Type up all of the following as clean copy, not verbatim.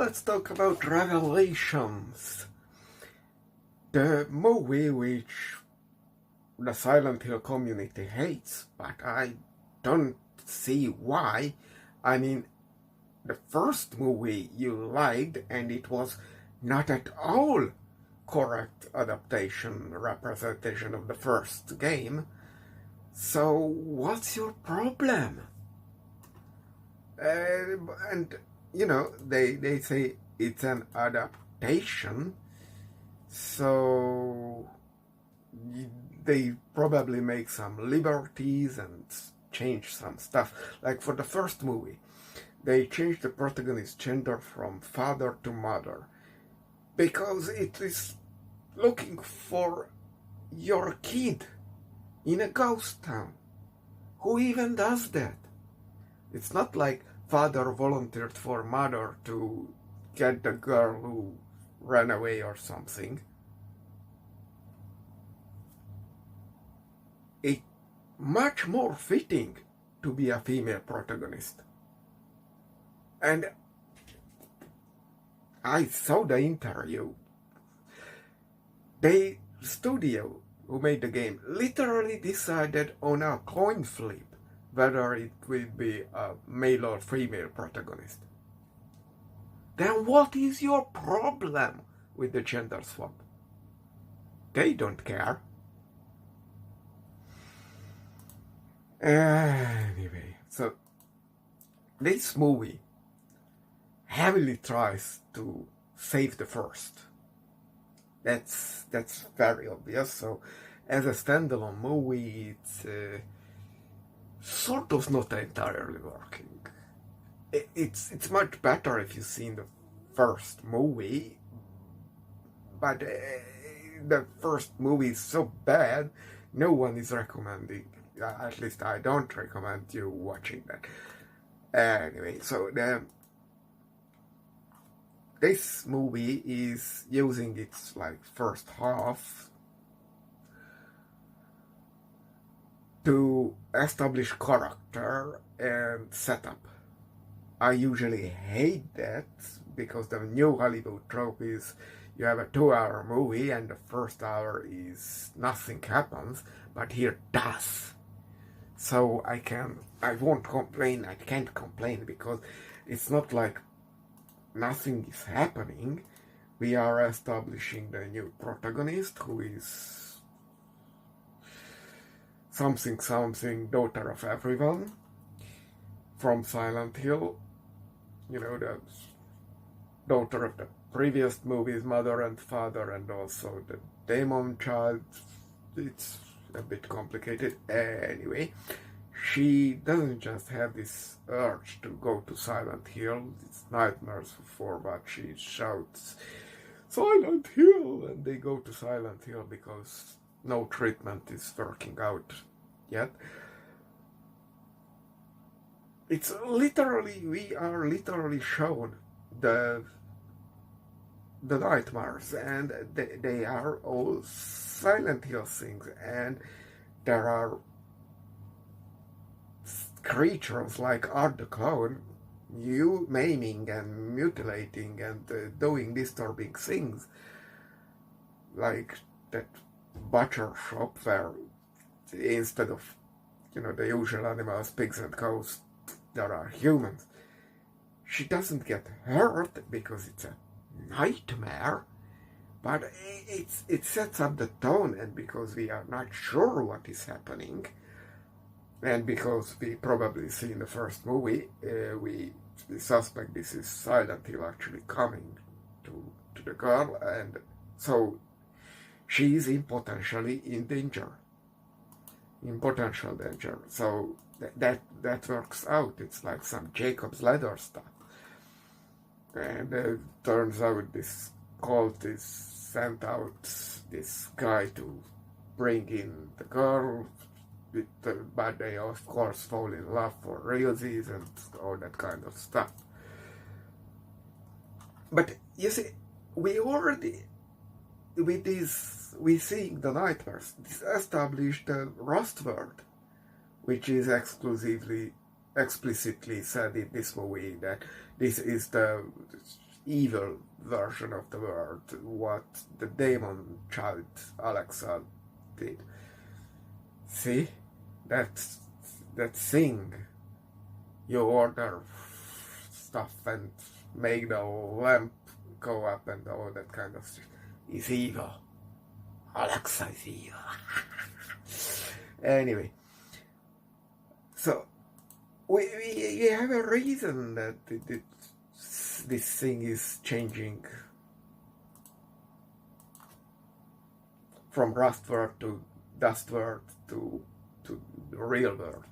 let's talk about Revelations. The movie which the Silent Hill community hates, but I don't see why. I mean, the first movie you liked, and it was not at all correct representation of the first game. So what's your problem? And you know, they say it's an adaptation, so they probably make some liberties and change some stuff. Like for the first movie, they changed the protagonist's gender from father to mother because it is looking for your kid in a ghost town. Who even does that? It's not like father volunteered for mother to get the girl who ran away or something. It's much more fitting to be a female protagonist. And I saw the interview. The studio who made the game literally decided on a coin flip whether it will be a male or female protagonist. Then what is your problem with the gender swap? They don't care. Anyway, so this movie heavily tries to save the first. That's very obvious. So as a standalone movie, it's sort of not entirely working. It's much better if you've seen the first movie, but the first movie is so bad, no one is recommending. At least I don't recommend you watching that. Anyway, so this movie is using its first half to establish character and setup. I usually hate that because the new Hollywood trope is you have a 2-hour movie and the first hour is nothing happens, but here does. So I can't complain because it's not like nothing is happening. We are establishing the new protagonist who is something daughter of everyone from Silent Hill. You know, the daughter of the previous movie's mother and father, and also the demon child. It's a bit complicated. Anyway, she doesn't just have this urge to go to Silent Hill, it's nightmares for what she shouts, Silent Hill, and they go to Silent Hill because no treatment is working out yet. It's literally, we are literally shown the nightmares, and they are all Silent Hill things, and there are creatures like Art the Clown, you maiming and mutilating and doing disturbing things, like that butcher shop where instead of the usual animals, pigs and cows, there are humans. She doesn't get hurt because it's a nightmare, but it sets up the tone, and because we are not sure what is happening, and because we probably see in the first movie, we suspect this is Silent Hill actually coming to the girl, and so she is in potential danger. So that works out. It's like some Jacob's Ladder stuff. And it turns out this cult is sent out this guy to bring in the girl, but they of course fall in love for realsies and all that kind of stuff. But you see, we already, with this, we see the nightmares, this established the Rust word, which is explicitly said in this movie, that this is the evil version of the world, what the demon child Alexa did. See, that thing you order stuff and make the lamp go up and all that kind of stuff is evil. Alexa is evil. Anyway, so we have a reason that this thing is changing from rust world to dust world to the real world.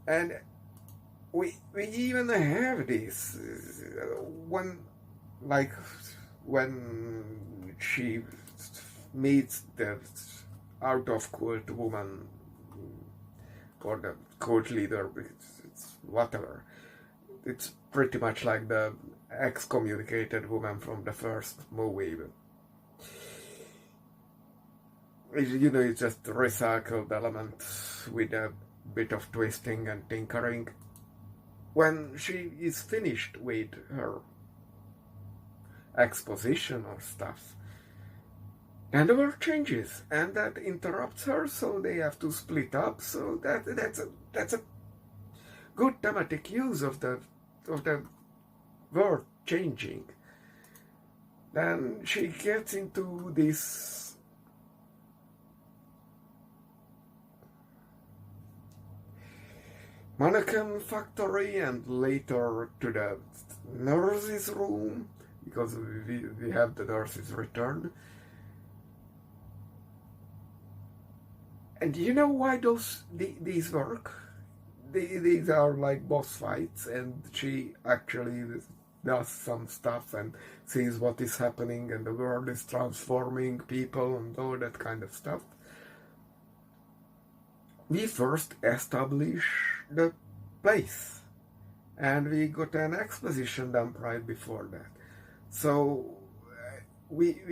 And we even have this when she meets the out of cult woman or the cult leader, it's whatever. It's pretty much like the excommunicated woman from the first movie. It's just recycled element with a bit of twisting and tinkering. When she is finished with her exposition or stuff, and the world changes, and that interrupts her, so they have to split up. So that's a good thematic use of the world changing. Then she gets into this mannequin factory and later to the nurse's room, because we have the nurse's return. And do you know why these work? These are like boss fights, and she actually does some stuff and sees what is happening, and the world is transforming people and all that kind of stuff. We first establish the place, and we got an exposition dump right before that. So when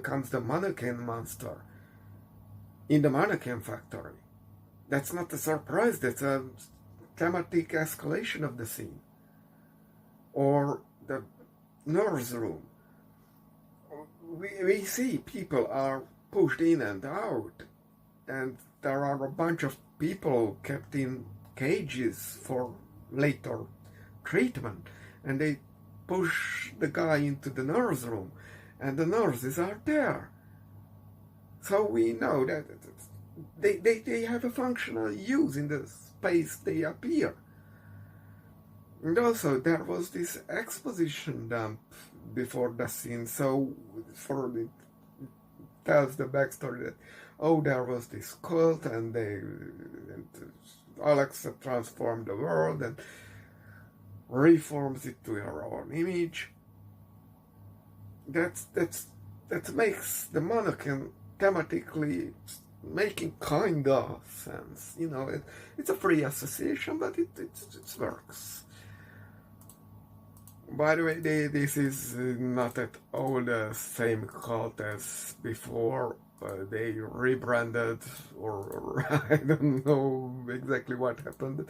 comes the mannequin monster in the mannequin factory, that's not a surprise, that's a thematic escalation of the scene. Or the nurse room, we see people are pushed in and out, and there are a bunch of people kept in cages for later treatment, and they push the guy into the nurse room, and the nurses are there. So we know that they have a functional use in the space they appear. And also there was this exposition dump before the scene, so it tells the backstory that there was this cult, and Alexa transformed the world and reforms it to her own image. That makes the mannequin thematically making kind of sense. It's a free association, but it works. By the way, this is not at all the same cult as before. They rebranded, or I don't know exactly what happened.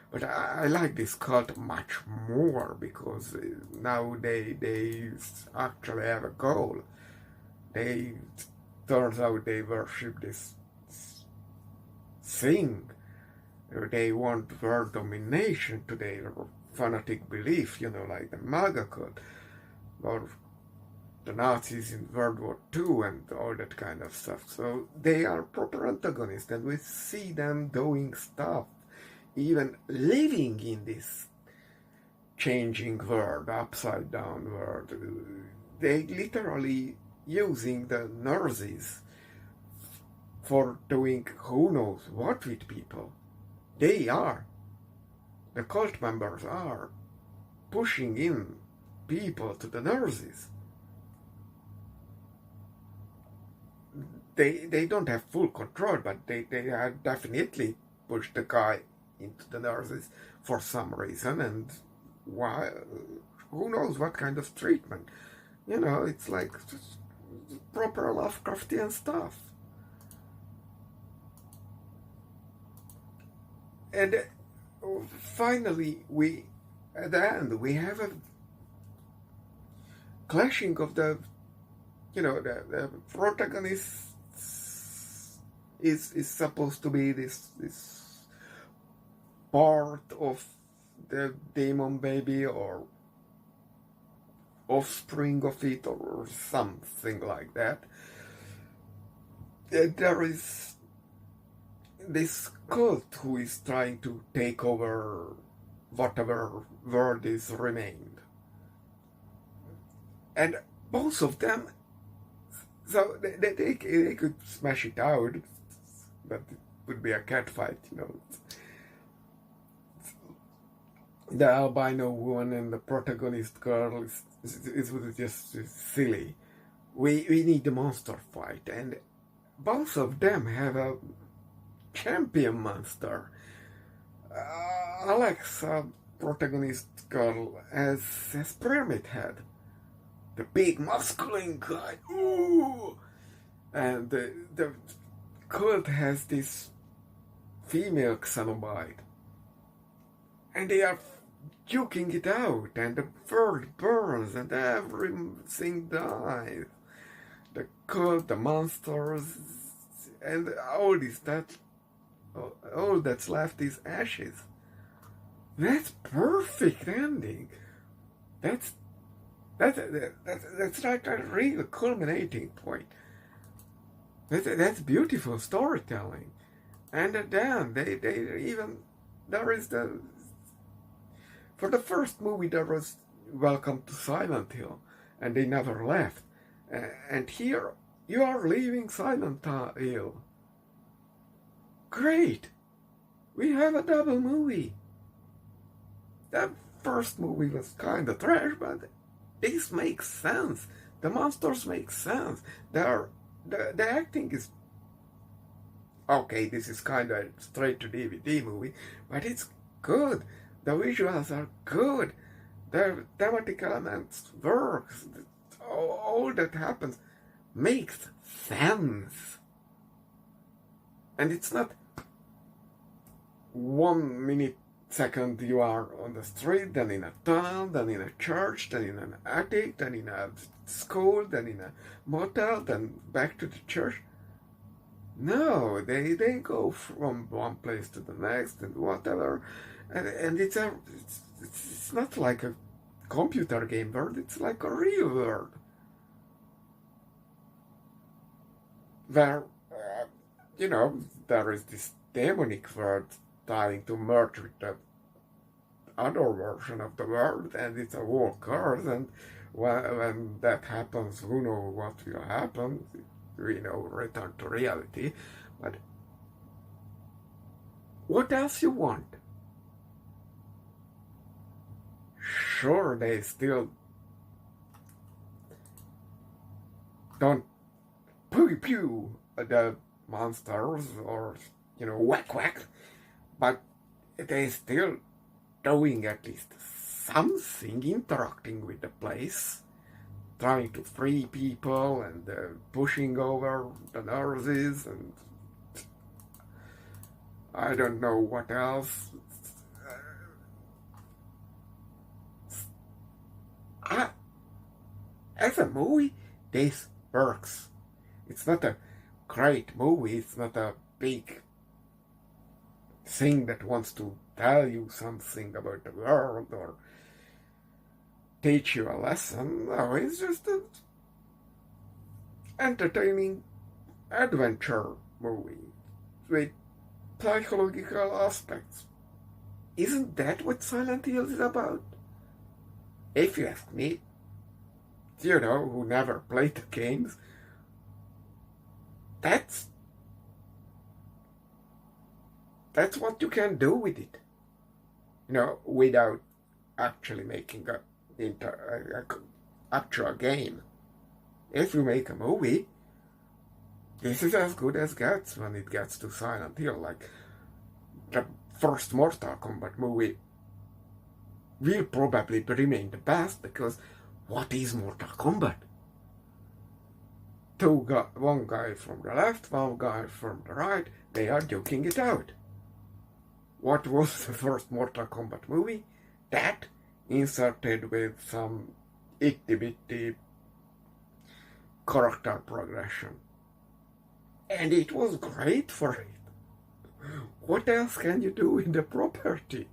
But I like this cult much more, because now they actually have a goal. Turns out they worship this thing. They want world domination to their fanatic belief, like the MAGA cult, or the Nazis in World War II and all that kind of stuff. So they are proper antagonists, and we see them doing stuff, even living in this changing world, upside down world. They literally using the nurses for doing who knows what with people. The cult members are pushing in people to the nurses. They don't have full control, but they have definitely pushed the guy into the nurses for some reason, and why, who knows what kind of treatment. It's like just proper Lovecraftian stuff. And finally, at the end, we have a clashing of the protagonist is supposed to be this part of the demon baby or offspring of it or something like that. There is this cult who is trying to take over whatever world is remained. And both of them, so they could smash it out, but it would be a cat fight, The albino woman and the protagonist girl is just silly. We need a monster fight, and both of them have a champion monster. Alex, protagonist girl, has pyramidhead, the big masculine guy. Ooh! And the cult has this female xenobite, and they are duking it out, and the world burns, and everything dies. The cult, the monsters, and all that's left is ashes. That's perfect ending. That's like a real culminating point. That's beautiful storytelling. And then there is for the first movie there was Welcome to Silent Hill, and they never left. And here you are leaving Silent Hill. Great! We have a double movie. That first movie was kind of trash, but this makes sense. The monsters make sense. The acting is okay. This is kind of straight to DVD movie, but it's good. The visuals are good. The thematic elements works. All that happens makes sense. And it's not 1 minute second you are on the street, then in a tunnel, then in a church, then in an attic, then in a school, then in a motel, then back to the church. No, they go from one place to the next and whatever, and it's not like a computer game world. It's like a real world where there is this demonic world trying to merge with the other version of the world, and it's a war curse, and when that happens, who knows what will happen. We know, return to reality. But what else you want? Sure, they still don't pew the monsters or whack, but they still doing at least something, interacting with the place, trying to free people and pushing over the nurses, and I don't know what else. As a movie, this works. It's not a great movie. It's not a big thing that wants to tell you something about the world or teach you a lesson. No, it's just an entertaining adventure movie with psychological aspects. Isn't that what Silent Hill is about? If you ask me, who never played the games, that's what you can do with it, without actually making a actual game. If you make a movie, this is as good as gets when it gets to Silent Hill. Like the first Mortal Kombat movie will probably remain the best, because what is Mortal Kombat? One guy from the left, one guy from the right, they are duking it out. what was the first Mortal Kombat movie? That inserted with some itty-bitty character progression. And it was great for it. What else can you do with the property?